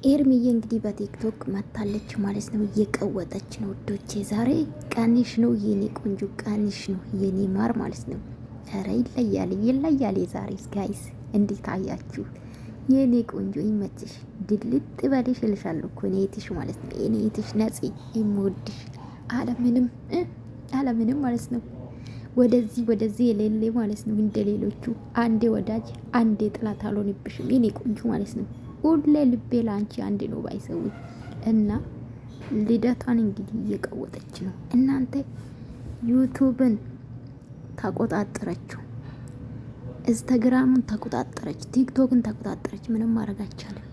ኤርሚዬ እንግዲህ በቲክቶክ መታለች ማለት ነው። እየቀወጠች ነው ውዶቼ። ዛሬ ቀንሽ ነው የኔ ቆንጆ፣ ቀንሽ ነው የኔ ማር ማለት ነው። ኧረ ይለያል፣ ይለያል የዛሬ ጋይስ። እንዴት አያችሁ? የኔ ቆንጆ ይመችሽ፣ ድልጥ በልሽ እልሻለሁ እኮ እኔ እህትሽ ማለት ነው። እኔ እህትሽ ነፂ የምወድሽ አለምንም ማለት ነው። ወደዚህ የሌለ ማለት ነው። እንደ ሌሎቹ አንዴ ወዳጅ አንዴ ጥላት አልሆንብሽም የኔ ቆንጆ ማለት ነው። ሁሌ ልቤ ለአንቺ አንድ ነው ባይሰው እና ልደቷን እንግዲህ እየቀወጠች ነው። እናንተ ዩቱብን ተቆጣጠረችው፣ ኢንስታግራምን ተቆጣጠረች፣ ቲክቶክን ተቆጣጠረች። ምንም ማድረግ አይቻልም።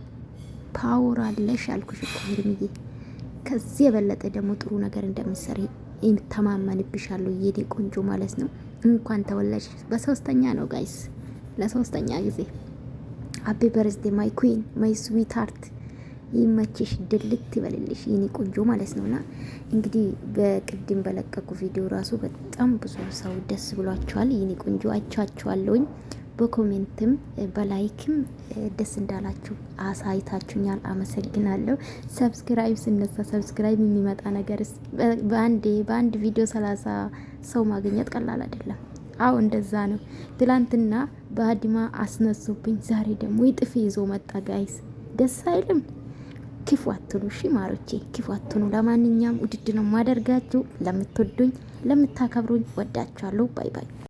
ፓወር አለሽ አልኩሽ እኮ ሄርሚዬ። ከዚህ የበለጠ ደግሞ ጥሩ ነገር እንደምትሰሪ ተማመንብሻለሁ የኔ ቆንጆ ማለት ነው። እንኳን ተወለድሽ። በሶስተኛ ነው ጋይስ፣ ለሶስተኛ ጊዜ ሃፒ በርዝዴ ማይ ኩዊን ማይ ስዊት ሃርት። ይመችሽ፣ ድልት ይበልልሽ የኔ ቆንጆ ማለት ነውና እንግዲህ በቅድም በለቀቁ ቪዲዮ ራሱ በጣም ብዙ ሰው ደስ ብሏቸዋል የኔ ቆንጆ። አይቻችኋለሁኝ በኮሜንትም በላይክም ደስ እንዳላችሁ አሳይታችሁኛል። አመሰግናለሁ። ሰብስክራይብ ስነሳ ሰብስክራይብ የሚመጣ ነገርስ በአንድ ቪዲዮ 30 ሰው ማግኘት ቀላል አይደለም። አዎ እንደዛ ነው። ትላንትና በአድማ አስነሱብኝ፣ ዛሬ ደግሞ ይጥፍ ይዞ መጣ። ጋይስ ደስ አይልም? ክፉ አትኑ እሺ ማሮቼ፣ ክፉ አትኑ። ለማንኛውም ውድድ ነው ማደርጋችሁ። ለምትወዱኝ ለምታከብሩኝ ወዳችኋለሁ። ባይ ባይ።